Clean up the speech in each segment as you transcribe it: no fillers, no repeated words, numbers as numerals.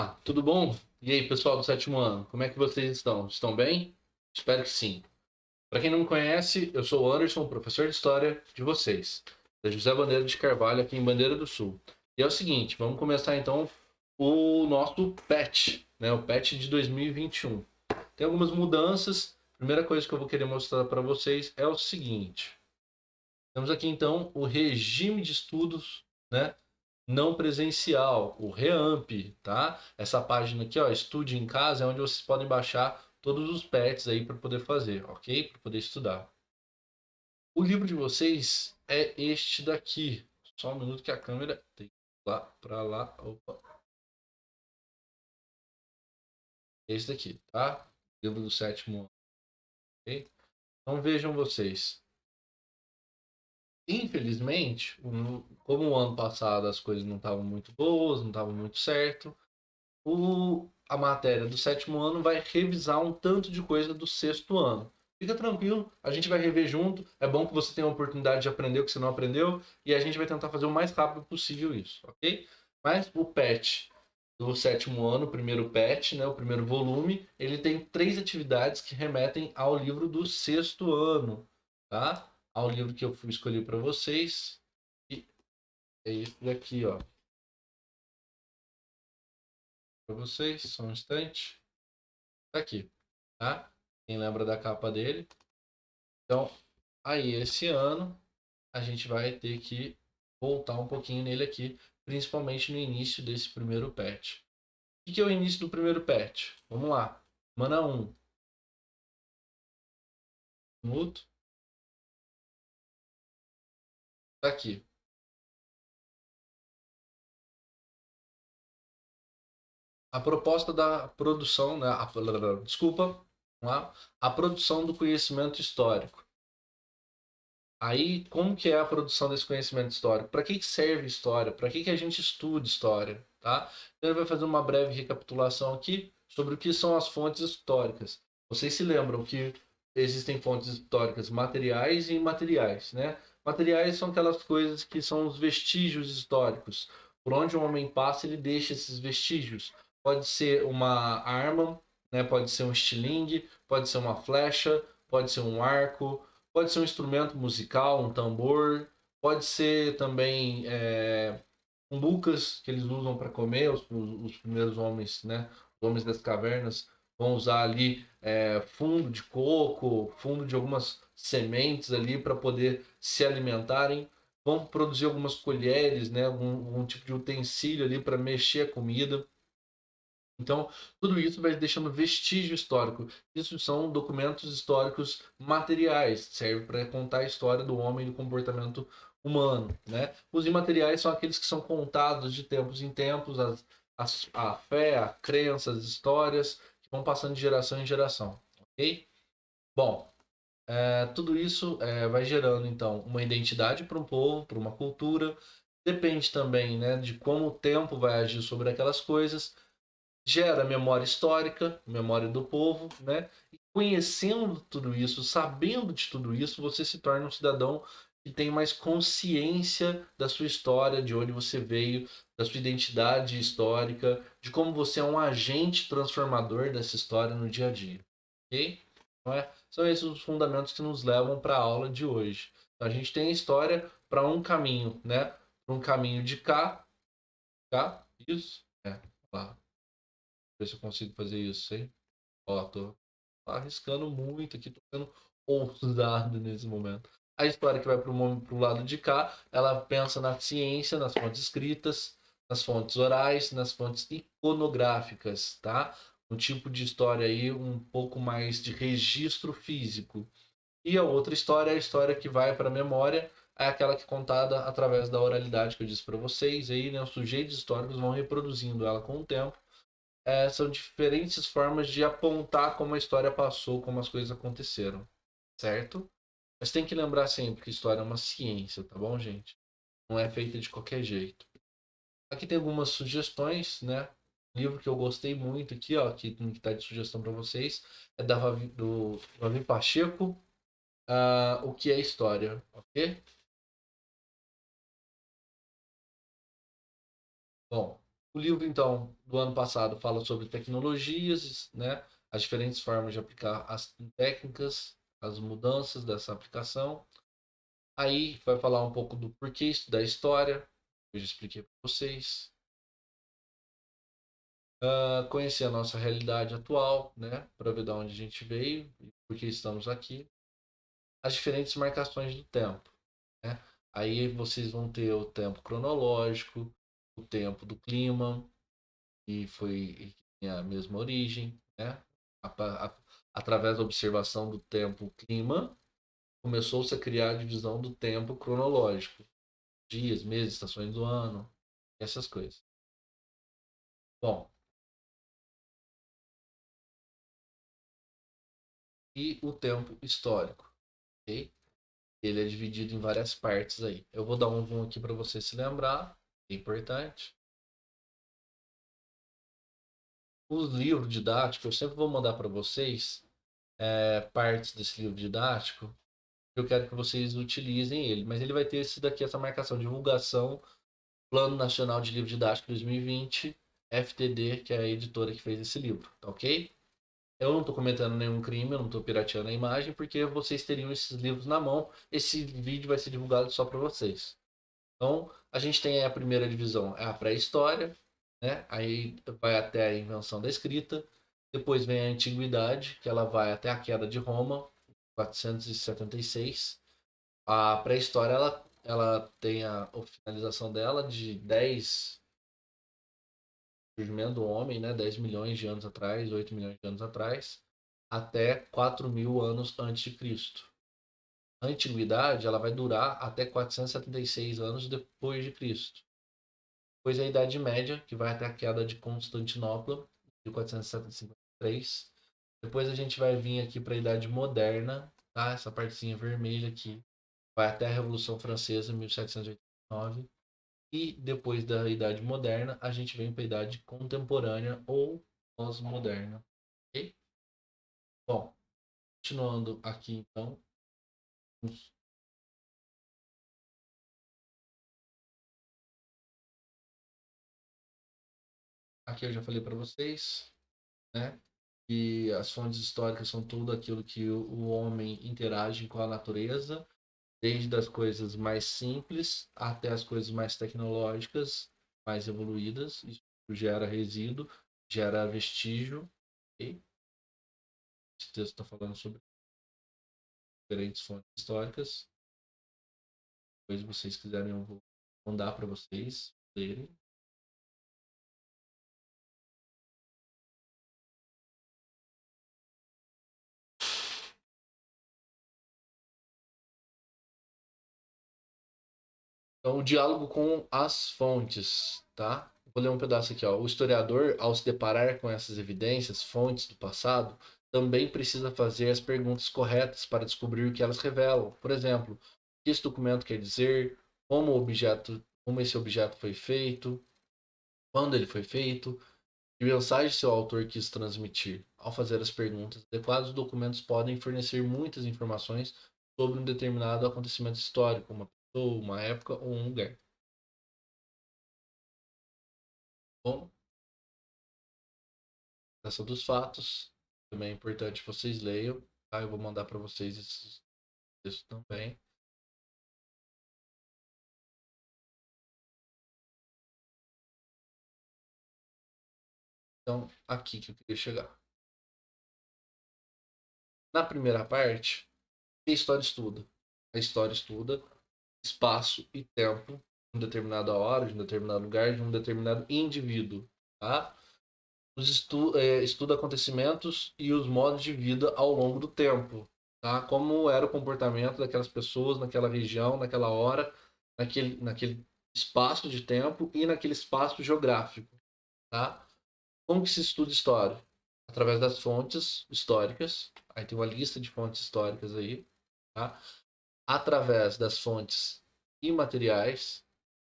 Olá, tudo bom? E aí, pessoal do sétimo ano, como é que vocês estão? Estão bem? Espero que sim. Para quem não me conhece, eu sou o Anderson, professor de História de vocês, da José Bandeira de Carvalho, aqui em Bandeira do Sul. E é o seguinte, vamos começar então o nosso PET, né? O PET de 2021. Tem algumas mudanças. Primeira coisa que eu vou querer mostrar para vocês é o seguinte. Temos aqui então o regime de estudos, né? Não presencial, o REAMP, tá? Essa página aqui, ó, Estude em Casa, é onde vocês podem baixar todos os PETs aí para poder fazer, ok? Para poder estudar. O livro de vocês é este daqui. Só um minuto que a câmera tem que ir lá para lá. Opa. Esse daqui, tá? Livro do sétimo ano, ok? Então vejam vocês. Infelizmente, como o ano passado as coisas não estavam muito boas, não estavam muito certo, a matéria do sétimo ano vai revisar um tanto de coisa do sexto ano. Fica tranquilo, a gente vai rever junto. É bom que você tenha a oportunidade de aprender o que você não aprendeu e a gente vai tentar fazer o mais rápido possível isso, ok? Mas o PET do sétimo ano, o primeiro PET, né, o primeiro volume, ele tem 3 atividades que remetem ao livro do sexto ano, tá? Ao livro que eu fui escolher para vocês. E é isso daqui, ó. Para vocês, só um instante. Tá aqui, tá? Quem lembra da capa dele? Então, aí esse ano a gente vai ter que voltar um pouquinho nele aqui, principalmente no início desse primeiro patch. O que é o início do primeiro patch? Vamos lá. Mana 1. Muto. Tá aqui. A proposta da produção, né? Desculpa. Vamos lá. A produção do conhecimento histórico. Aí, como que é a produção desse conhecimento histórico? Para que serve história? Para que a gente estuda história? Tá? Então, ele vai fazer uma breve recapitulação aqui sobre o que são as fontes históricas. Vocês se lembram que existem fontes históricas materiais e imateriais, né? Materiais são aquelas coisas que são os vestígios históricos. Por onde um homem passa, ele deixa esses vestígios. Pode ser uma arma, né? Pode ser um estilingue, pode ser uma flecha, pode ser um arco, pode ser um instrumento musical, um tambor, pode ser também cumbucas que eles usam para comer, os primeiros homens, né? Os homens das cavernas vão usar ali fundo de coco, fundo de algumas sementes ali para poder se alimentarem. Vão produzir algumas colheres, né? Algum tipo de utensílio ali para mexer a comida. Então, tudo isso vai deixando vestígio histórico. Isso são documentos históricos materiais, serve para contar a história do homem e do comportamento humano, né? Os imateriais são aqueles que são contados de tempos em tempos, a fé, a crença, as histórias que vão passando de geração em geração, ok? Bom, tudo isso vai gerando, então, uma identidade para um povo, para uma cultura. Depende também, né, de como o tempo vai agir sobre aquelas coisas, gera memória histórica, memória do povo, né? E conhecendo tudo isso, sabendo de tudo isso, você se torna um cidadão que tem mais consciência da sua história, de onde você veio, da sua identidade histórica, de como você é um agente transformador dessa história no dia a dia, ok? Não é? São esses os fundamentos que nos levam para a aula de hoje. Então, a gente tem a história para um caminho, né? Para um caminho de cá, isso, lá, ver se eu consigo fazer isso, hein? Ó, tô arriscando muito aqui, tô sendo ousado nesse momento. A história que vai pro lado de cá, ela pensa na ciência, nas fontes escritas, nas fontes orais, nas fontes iconográficas, tá? Um tipo de história aí um pouco mais de registro físico. E a outra história é a história que vai para a memória, é aquela que é contada através da oralidade que eu disse para vocês. Aí, né, os sujeitos históricos vão reproduzindo ela com o tempo. São diferentes formas de apontar como a história passou, como as coisas aconteceram, certo? Mas tem que lembrar sempre que história é uma ciência, tá bom, gente? Não é feita de qualquer jeito. Aqui tem algumas sugestões, né? Livro que eu gostei muito aqui, ó, que está de sugestão para vocês, é do Vavi Pacheco, O que é História, ok? Bom, O livro, então, do ano passado fala sobre tecnologias, né? As diferentes formas de aplicar as técnicas, as mudanças dessa aplicação. Aí vai falar um pouco do porquê estudar história, eu já expliquei para vocês. Conhecer a nossa realidade atual, né? Para ver de onde a gente veio e por que estamos aqui. As diferentes marcações do tempo, né? Aí vocês vão ter o tempo cronológico, o tempo do clima, que foi que tem a mesma origem, né? Através da observação do tempo clima, começou-se a criar a divisão do tempo cronológico, dias, meses, estações do ano, essas coisas. Bom, e o tempo histórico, ok? Ele é dividido em várias partes aí. Eu vou dar um zoom aqui para você se lembrar, é importante. Os livros didáticos, eu sempre vou mandar para vocês partes desse livro didático. Eu quero que vocês utilizem ele, mas ele vai ter esse daqui, essa marcação, divulgação, Plano Nacional de Livro Didático 2020, FTD, que é a editora que fez esse livro, tá ok? Eu não estou cometendo nenhum crime, eu não estou pirateando a imagem, porque vocês teriam esses livros na mão. Esse vídeo vai ser divulgado só para vocês. Então, a gente tem a primeira divisão, é a pré-história, né? Aí vai até a invenção da escrita. Depois vem a antiguidade, que ela vai até a queda de Roma, 476. A pré-história, ela tem a finalização dela de 10 surgimento do homem, né? 10 milhões de anos atrás, 8 milhões de anos atrás, até 4.000 anos antes de Cristo. A antiguidade, ela vai durar até 476 anos depois de Cristo. Depois a Idade Média, que vai até a queda de Constantinopla, de 453. Depois a gente vai vir aqui para a Idade Moderna, tá? Essa partezinha vermelha aqui vai até a Revolução Francesa, 1789. E depois da Idade Moderna, a gente vem para a Idade Contemporânea ou Pós-Moderna. Ok? Bom, continuando aqui então. Aqui eu já falei para vocês, né? E as fontes históricas são tudo aquilo que o homem interage com a natureza, desde as coisas mais simples até as coisas mais tecnológicas, mais evoluídas. Isso gera resíduo, gera vestígio. Okay? Esse texto está falando sobre diferentes fontes históricas. Depois, se vocês quiserem, eu vou mandar para vocês lerem. Então, o diálogo com as fontes, tá? Vou ler um pedaço aqui, ó. O historiador, ao se deparar com essas evidências, fontes do passado, também precisa fazer as perguntas corretas para descobrir o que elas revelam. Por exemplo, o que esse documento quer dizer, como esse objeto foi feito, quando ele foi feito, que mensagem seu autor quis transmitir. Ao fazer as perguntas adequadas, os documentos podem fornecer muitas informações sobre um determinado acontecimento histórico, uma pessoa, uma época ou um lugar. Bom, essa dos fatos. Também é importante que vocês leiam. Tá? Eu vou mandar para vocês esses textos também. Então, aqui que eu queria chegar. Na primeira parte, a história estuda. A história estuda espaço e tempo de uma determinada hora, de um determinado lugar, de um determinado indivíduo. Tá? Estuda acontecimentos e os modos de vida ao longo do tempo. Tá? Como era o comportamento daquelas pessoas naquela região, naquela hora, naquele espaço de tempo e naquele espaço geográfico. Tá? Como que se estuda história? Através das fontes históricas. Aí tem uma lista de fontes históricas aí. Tá? Através das fontes imateriais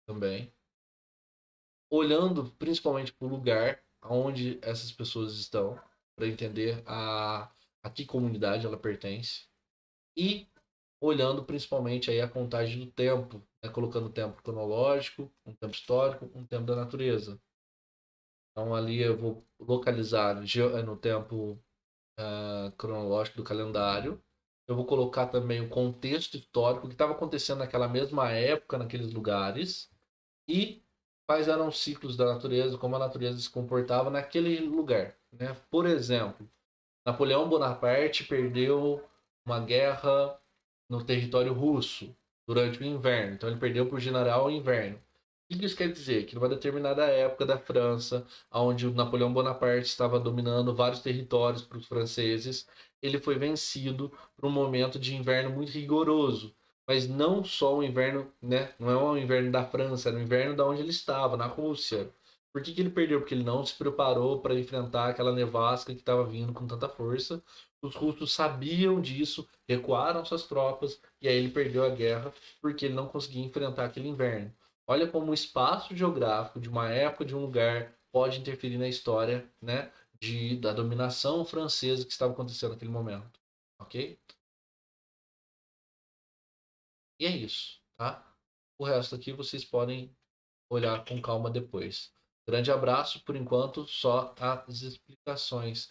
também. Olhando principalmente para o lugar onde essas pessoas estão, para entender a que comunidade ela pertence. E olhando principalmente aí a contagem do tempo, né? Colocando o tempo cronológico, um tempo histórico, um tempo da natureza. Então ali eu vou localizar no tempo cronológico do calendário. Eu vou colocar também o contexto histórico que estava acontecendo naquela mesma época, naqueles lugares, e quais eram os ciclos da natureza, como a natureza se comportava naquele lugar, né? Por exemplo, Napoleão Bonaparte perdeu uma guerra no território russo durante o inverno. Então ele perdeu para o general inverno. O que isso quer dizer? Que numa determinada época da França, onde o Napoleão Bonaparte estava dominando vários territórios para os franceses, ele foi vencido por um momento de inverno muito rigoroso. Mas não só o inverno, né? Não é o inverno da França, era o inverno da onde ele estava, na Rússia. Por que ele perdeu? Porque ele não se preparou para enfrentar aquela nevasca que estava vindo com tanta força. Os russos sabiam disso, recuaram suas tropas e aí ele perdeu a guerra porque ele não conseguia enfrentar aquele inverno. Olha como o espaço geográfico de uma época, de um lugar, pode interferir na história, né, da dominação francesa que estava acontecendo naquele momento. Ok? E é isso, tá? O resto aqui vocês podem olhar com calma depois. Grande abraço, por enquanto, só as explicações.